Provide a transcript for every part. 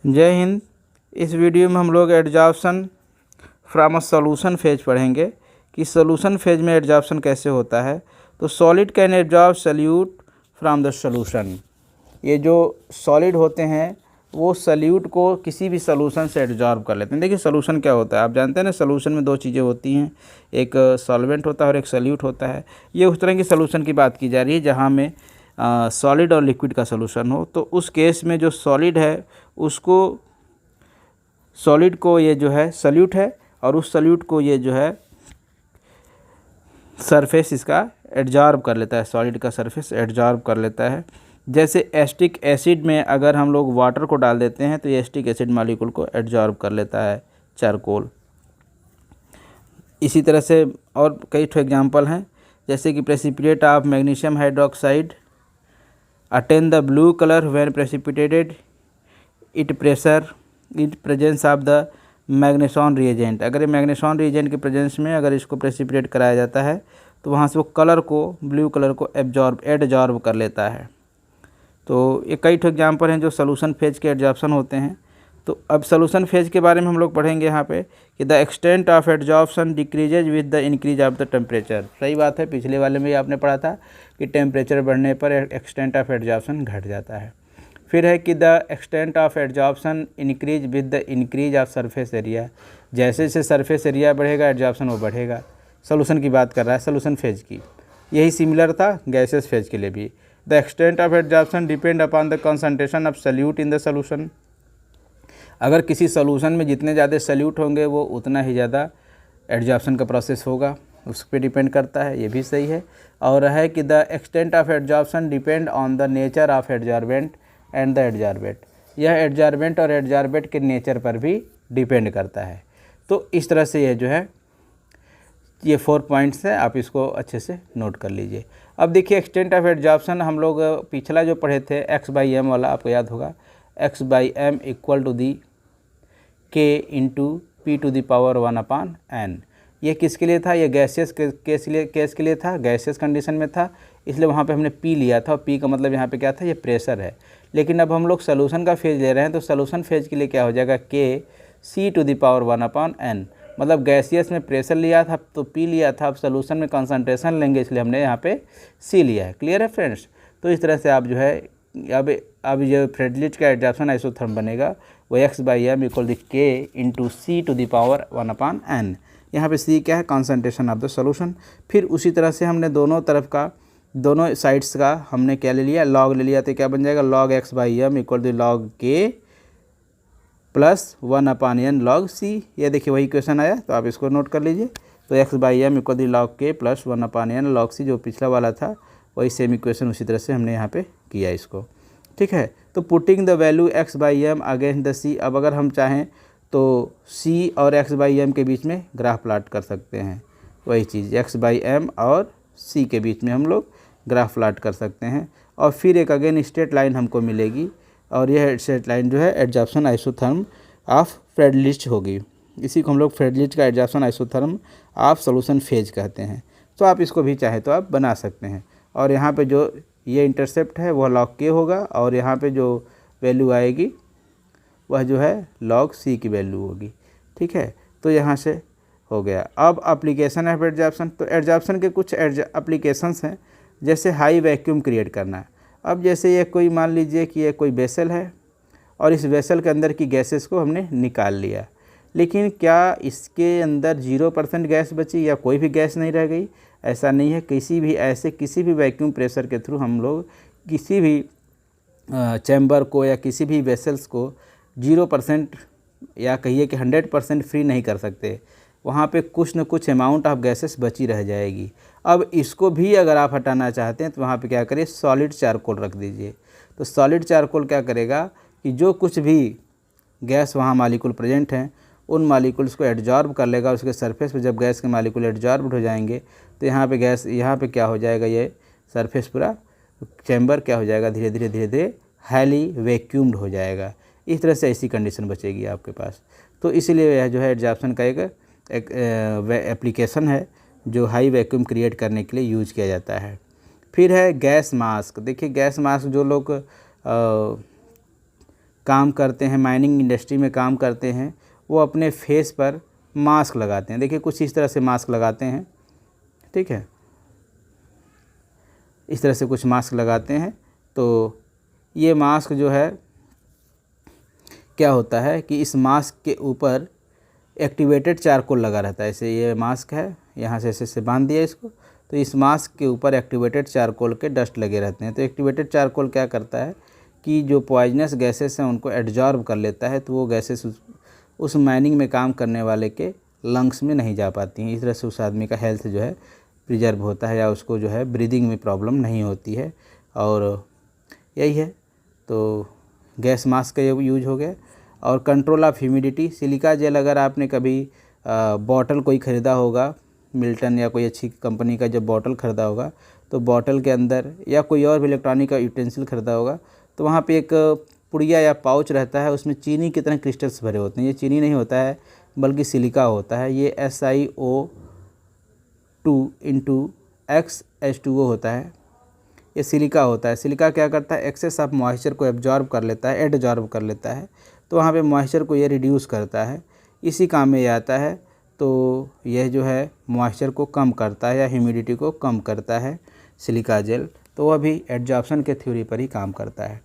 जय हिंद। इस वीडियो में हम लोग adsorption from a solution phase पढ़ेंगे कि सॉल्यूशन फेज में एडजॉर्प्शन कैसे होता है। तो solid can absorb solute from the solution. ये जो सॉलिड होते हैं वो सॉल्यूट को किसी भी सॉल्यूशन से एब्जॉर्ब कर लेते हैं। देखिए सॉल्यूशन क्या होता है, आप जानते हैं ना, सॉल्यूशन में दो चीज़ें होती हैं, एक सॉल्वेंट होता है और एक सॉल्यूट होता है। ये उस तरह की सॉल्यूशन की बात की जा रही है जहाँ में सॉलिड और लिक्विड का सॉल्यूशन हो। तो उस केस में जो सॉलिड है उसको, सॉलिड को ये जो है सॉल्यूट है और उस सॉल्यूट को ये जो है सरफेस इसका एब्जॉर्ब कर लेता है, सॉलिड का सरफेस एब्जॉर्ब कर लेता है। जैसे एसिटिक एसिड में अगर हम लोग वाटर को डाल देते हैं तो ये एसिटिक एसिड मॉलिक्यूल को एब्जॉर्ब कर लेता है चारकोल। इसी तरह से और कई ठो एग्जांपल हैं, जैसे कि precipitate of magnesium hydroxide attain the blue colour when precipitated it presence of the magneson reagent. अगर ये मैग्नेसॉन रिएजेंट के प्रेजेंस में अगर इसको प्रेसिपिटेट कराया जाता है तो वहाँ से वो कलर को, ब्लू कलर को एडजॉर्ब कर लेता है। तो ये कई ठो एग्जाम्पल हैं जो सोल्यूशन फेज के एडजॉर्प्शन होते हैं। तो अब सोल्यूशन फेज के बारे में हम लोग पढ़ेंगे यहाँ पे कि the extent of adsorption decreases with the increase of the temperature. सही बात है, पिछले वाले में आपने पढ़ा था कि टेम्परेचर बढ़ने पर एक्सटेंट ऑफ एडजॉर्प्शन घट जाता है। फिर है कि the extent of adsorption increase with the increase of surface area. जैसे जैसे सरफेस एरिया बढ़ेगा एडजॉर्प्शन वो बढ़ेगा। सोल्यूशन की बात कर रहा है, सोल्यूशन फेज की। यही सिमिलर था गैसेस फेज के लिए भी। The extent of adsorption depend upon the concentration of solute in the solution. अगर किसी सोल्यूशन में जितने ज़्यादा सॉल्यूट होंगे वो उतना ही ज़्यादा एडजॉर्प्शन का प्रोसेस होगा, उस पर डिपेंड करता है, ये भी सही है। और है कि the extent of adsorption depend on the nature of adsorbent and the adsorbent. यह एडजॉर्बेंट और एडजॉर्बेंट के नेचर पर भी डिपेंड करता है। तो इस तरह से ये जो है ये 4 पॉइंट्स हैं, आप इसको अच्छे से नोट कर लीजिए। अब देखिए एक्सटेंट ऑफ एडजॉर्प्शन हम लोग पिछला जो पढ़े थे x/m वाला, आपको याद होगा, x/m equal to the k into p⁴ ये किसके लिए था? ये गैसियस केस के लिए था, गैसियस कंडीशन में था, इसलिए वहाँ पे हमने p लिया था। और p का मतलब यहाँ पे क्या था? ये प्रेशर है। लेकिन अब हम लोग सोल्यूशन का फेज ले रहे हैं तो सोल्यूशन फेज के लिए क्या हो जाएगा? k c⁴ मतलब गैसियस में प्रेशर लिया था तो p लिया था, अब सोल्यूशन में कंसंट्रेशन लेंगे इसलिए हमने यहाँ पे c लिया है। क्लियर है फ्रेंड्स? तो इस तरह से आप जो है अब जो फ्रेडलिच का एडजॉर्प्शन आइसोथर्म बनेगा वो x/m equal k into c⁴ यहाँ पे c क्या है? Concentration of the solution. फिर उसी तरह से हमने दोनों तरफ का, दोनों साइड्स का हमने क्या ले लिया? लॉग ले लिया। तो क्या बन जाएगा? log x/m equal to log k plus 1/n log c। ये देखिए वही क्वेश्चन आया, तो आप इसको नोट कर लीजिए। तो x/m equal to log k plus 1/n log c, जो पिछला वाला था वही सेम इक्वेशन उसी तरह से हमने यहाँ पे किया इसको। ठीक है, तो putting the value x/m against the c। अब अगर हम चाहें तो c और x/m के बीच में ग्राफ प्लाट कर सकते हैं। वही चीज़ x/m और c के बीच में हम लोग ग्राफ प्लाट कर सकते हैं। और फिर एक अगेन स्ट्रेट लाइन हमको मिलेगी और यह स्ट्रेट लाइन जो है एडजॉर्प्शन आइसोथर्म ऑफ फ्रेडलिच होगी। इसी को हम लोग फ्रेडलिच का adsorption isotherm of solution phase कहते हैं। तो आप इसको भी चाहे तो आप बना सकते हैं। और यहाँ पे जो ये इंटरसेप्ट है वह log k होगा और यहाँ पे जो वैल्यू आएगी वह जो है log c की वैल्यू होगी। ठीक है, तो यहाँ से हो गया। अब एप्लीकेशन ऑफ एडजॉर्प्शन, तो एडजॉर्प्शन के कुछ एप्लीकेशंस हैं, जैसे हाई वैक्यूम क्रिएट करना। अब जैसे ये कोई, मान लीजिए कि ये कोई वेसल है और इस वेसल के अंदर की गैसेस को हमने निकाल लिया, लेकिन क्या इसके अंदर 0% गैस बची या कोई भी गैस नहीं रह गई? ऐसा नहीं है। किसी भी वैक्यूम प्रेशर के थ्रू हम लोग किसी भी चैम्बर को या किसी भी वेसल्स को 0% या कहिए कि 100% फ्री नहीं कर सकते। वहाँ पे कुछ न कुछ अमाउंट ऑफ गैसेस बची रह जाएगी। अब इसको भी अगर आप हटाना चाहते हैं तो वहाँ पे क्या करिए? सॉलिड चारकोल रख दीजिए। तो सॉलिड चारकोल क्या करेगा कि जो कुछ भी गैस वहाँ मॉलिक्यूल प्रेजेंट हैं उन मॉलिक्यूल्स को एडजॉर्ब कर लेगा उसके सरफेस पे। जब गैस के मॉलिक्यूल एडजॉर्ब हो जाएंगे तो यहाँ पे गैस, यहाँ पे क्या हो जाएगा? ये सरफेस पूरा चैम्बर क्या हो जाएगा? धीरे धीरे हाईली वैक्यूम्ड हो जाएगा। इस तरह से ऐसी कंडीशन बचेगी आपके पास। तो इसीलिए यह जो है एडजॉर्प्शन का एक एप्लीकेशन है जो हाई वैक्यूम क्रिएट करने के लिए यूज किया जाता है। फिर है गैस मास्क। देखिए गैस मास्क जो लोग काम करते हैं, माइनिंग इंडस्ट्री में काम करते हैं, वो अपने फेस पर मास्क लगाते हैं। देखिए कुछ इस तरह से मास्क लगाते हैं, ठीक है, इस तरह से कुछ मास्क लगाते हैं। तो ये मास्क जो है क्या होता है कि इस मास्क के ऊपर एक्टिवेटेड चारकोल लगा रहता है। ऐसे ये मास्क है, यहाँ से ऐसे बांध दिया इसको, तो इस मास्क के ऊपर एक्टिवेटेड चारकोल के डस्ट लगे रहते हैं। तो एक्टिवेटेड चारकोल क्या करता है कि जो पॉइजनस गैसेस हैं उनको एब्जॉर्ब कर लेता है, तो वो गैसेस उस माइनिंग में काम करने वाले के लंग्स में नहीं जा पाती हैं। इस तरह से उस आदमी का हेल्थ जो है प्रिजर्व होता है, या उसको जो है ब्रीदिंग में प्रॉब्लम नहीं होती है। और यही है, तो गैस मास्क का यूज हो गया। और control of humidity, silica gel अगर आपने कभी बॉटल कोई ख़रीदा होगा, मिल्टन या कोई अच्छी कंपनी का जब बॉटल ख़रीदा होगा, तो बॉटल के अंदर या कोई और भी इलेक्ट्रॉनिक का यूटेंसिल ख़रीदा होगा, तो वहाँ पे एक पुड़िया या पाउच रहता है, उसमें चीनी की तरह क्रिस्टल्स भरे होते हैं। ये चीनी नहीं होता है बल्कि सिलिका होता है। ये SiO2 होता है, ये सिलिका होता है। सिलिका क्या करता है, एक्सेस ऑफ मॉइस्चर को एब्जॉर्ब कर लेता है, एडजॉर्ब कर लेता है, तो वहाँ पे मॉइस्चर को ये रिड्यूस करता है, इसी काम में ये आता है। तो यह जो है मॉइस्चर को कम करता है या ह्यूमिडिटी को कम करता है सिलिका जेल, तो वह भी एडजॉर्प्शन के थ्योरी पर ही काम करता है।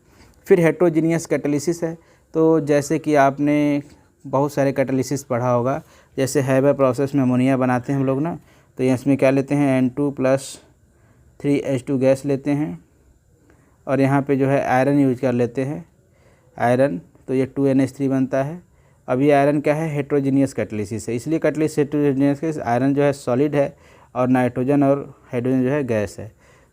फिर हेट्रोजीनियस कैटालिसिस है, तो जैसे कि आपने बहुत सारे कैटालिसिस पढ़ा होगा, जैसे हैबर प्रोसेस में अमोनिया बनाते हैं हम लोग ना, तो इसमें क्या लेते हैं, N2+3H2 गैस लेते हैं, और यहाँ पे जो है आयरन यूज कर लेते हैं, आयरन, तो ये 2NH3 बनता है। अब ये आयरन क्या है, हेट्रोजीनियस कैटालिसिस है, इसलिए कैटालिसिस हेट्रोजीनियस है। आयरन जो है सॉलिड है और नाइट्रोजन और हाइड्रोजन जो है गैस है।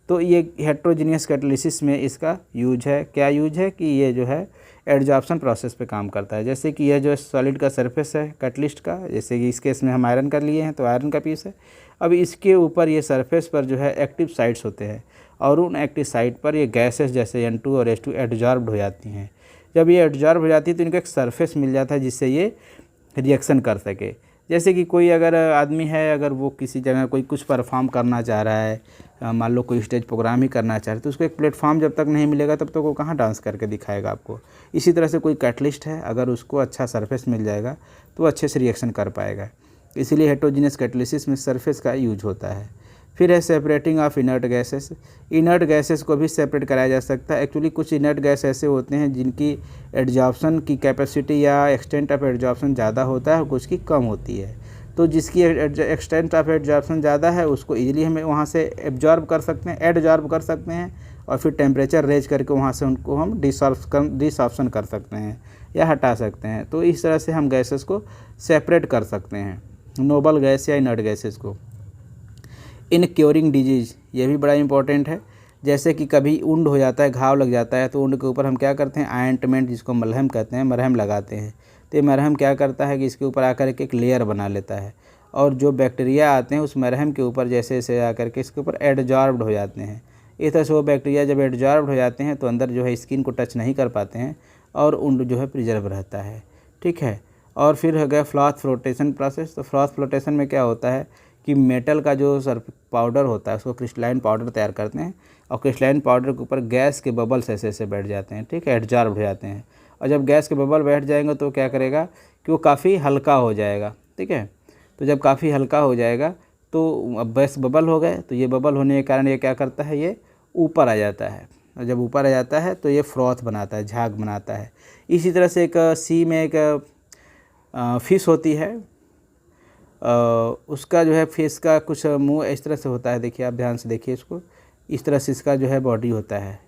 तो ये हेट्रोजीनियस कैटालिसिस में इसका यूज है, क्या यूज है कि ये जो है एडजॉर्प्शन प्रोसेस पे काम करता है। जैसे कि यह जो है सॉलिड का सरफेस है कैटलिस्ट का, जैसे कि इस केस में हम आयरन कर लिए हैं, तो आयरन का पीस है। अब इसके ऊपर ये सरफेस पर जो है एक्टिव साइट्स होते हैं, और उन एक्टिव साइट पर ये गैसेस जैसे N2 और H2 एडजॉर्ब्ड हो जाती हैं। जब ये एडजॉर्ब हो जाती है तो इनको एक सरफेस मिल जाता है जिससे ये रिएक्शन कर सके। जैसे कि कोई अगर आदमी है, अगर वो किसी जगह कोई कुछ परफॉर्म करना चाह रहा है, मान लो कोई स्टेज प्रोग्राम ही करना चाह रहा है, तो उसको एक प्लेटफॉर्म जब तक नहीं मिलेगा तब तक वो कहाँ डांस करके दिखाएगा आपको। इसी तरह से कोई कैटलिस्ट है, अगर उसको अच्छा सरफेस मिल जाएगा तो वो अच्छे से रिएक्शन कर पाएगा। इसीलिए हेट्रोजीनियस कैटालिसिस में सरफेस का यूज होता है। फिर है separating of inert gases. Inert gases को भी सेपरेट कराया जा सकता है। एक्चुअली कुछ इनर्ट गैस ऐसे होते हैं जिनकी एडजॉर्प्शन की कैपेसिटी या एक्सटेंट ऑफ एडजॉर्प्शन ज़्यादा होता है और कुछ की कम होती है। तो जिसकी एक्सटेंट ऑफ एडजॉर्प्शन ज़्यादा है उसको ईजिली हमें वहाँ से एब्जॉर्ब कर सकते हैं, एडजॉर्ब कर सकते हैं, और फिर टेम्परेचर रेज करके वहाँ से उनको हम डिसऑर्प्शन कर सकते हैं या हटा सकते हैं। तो इस तरह से हम गैसेस को सेपरेट कर सकते हैं, नोबल गैस या इनर्ट गैसेस को। इन क्योरिंग डिजीज़, ये भी बड़ा इंपॉर्टेंट है। जैसे कि कभी उंड हो जाता है, घाव लग जाता है, तो उंड के ऊपर हम क्या करते हैं, आयंटमेंट जिसको मलहम कहते हैं, मरहम लगाते हैं। तो ये मरहम क्या करता है कि इसके ऊपर आकर के एक लेयर बना लेता है, और जो बैक्टीरिया आते हैं उस मरहम के ऊपर जैसे जैसे आकर के इसके ऊपर एडजॉर्ब्ड हो जाते हैं। इस तरह से वो बैक्टीरिया जब एडजॉर्ब्ड हो जाते हैं तो अंदर जो है स्किन को टच नहीं कर पाते हैं, और उंड जो है प्रिजर्व रहता है, ठीक है। और फिर हो गया फ्लॉथ फ्लोटेशन प्रोसेस। तो फ्लॉथ फ्लोटेशन में क्या होता है कि मेटल का जो पाउडर होता है उसको क्रिस्टलाइन पाउडर तैयार करते हैं, और क्रिस्टलाइन पाउडर के ऊपर गैस के बबल्स ऐसे ऐसे बैठ जाते हैं, ठीक है, एडजॉर्ब हो जाते हैं। और जब गैस के बबल बैठ जाएंगे तो क्या करेगा कि वो काफ़ी हल्का हो जाएगा, ठीक है। तो जब काफ़ी हल्का हो जाएगा तो अब बस बबल हो गए, तो ये बबल होने के कारण ये क्या करता है, ये ऊपर आ जाता है, और जब ऊपर आ जाता है तो ये फ्रॉथ बनाता है, झाग बनाता है। इसी तरह से एक सी में एक फिश होती है, उसका जो है फेस का कुछ मुंह इस तरह से होता है, देखिए आप ध्यान से देखिए इसको, इस तरह से इसका जो है बॉडी होता है।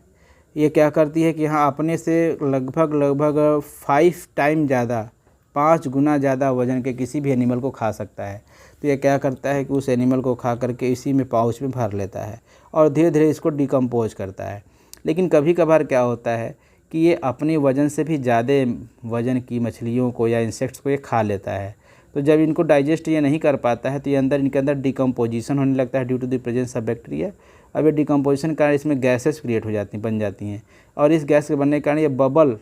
ये क्या करती है कि यहाँ अपने से लगभग 5 टाइम ज़्यादा, 5 गुना ज़्यादा वज़न के किसी भी एनिमल को खा सकता है। तो ये क्या करता है कि उस एनिमल को खा करके इसी में पाउच में भर लेता है, और धीरे धीरे इसको डिकम्पोज करता है। लेकिन कभी कभार क्या होता है कि ये अपने वज़न से भी ज़्यादा वज़न की मछलियों को या इंसेक्ट्स को ये खा लेता है। तो जब इनको डाइजेस्ट ये नहीं कर पाता है तो ये इनके अंदर डिकम्पोजिशन होने लगता है due to the presence of bacteria. अब ये डिकम्पोजिशन के कारण इसमें गैसेस क्रिएट हो जाती हैं, बन जाती हैं, और इस गैस के बनने के कारण ये बबल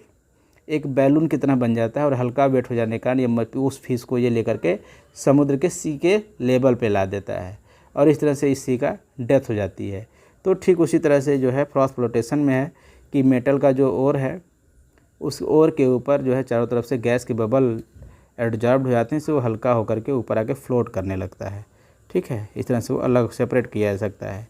एक बैलून की तरह बन जाता है, और हल्का वेट हो जाने के कारण ये उस फिश को ये लेकर के समुद्र के सी के लेवल पे ला देता है, और इस तरह से इस सी का डेथ हो जाती है। तो ठीक उसी तरह से जो है फ्लॉथ फ्लोटेशन में है कि मेटल का जो ओर है उस ओर के ऊपर जो है चारों तरफ से गैस के बबल एडजॉर्ब हो जाते हैं, इससे वो हल्का होकर के ऊपर आके फ्लोट करने लगता है। ठीक है, इस तरह से वो अलग सेपरेट किया जा सकता है।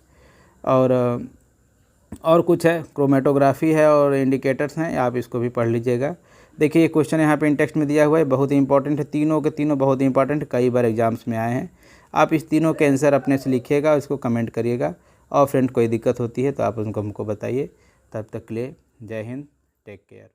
और कुछ है, क्रोमेटोग्राफी है और इंडिकेटर्स हैं, आप इसको भी पढ़ लीजिएगा। देखिए ये क्वेश्चन यहाँ पे इन टेक्स्ट में दिया हुआ है, बहुत ही इंपॉर्टेंट है, तीनों के तीनों बहुत ही इंपॉर्टेंट, कई बार एग्जाम्स में आए हैं। आप इस तीनों के आंसर अपने से लिखिएगा, इसको कमेंट करिएगा, और फ्रेंड कोई दिक्कत होती है तो आप उनको हमको बताइए। तब तक के लिए जय हिंद, टेक केयर।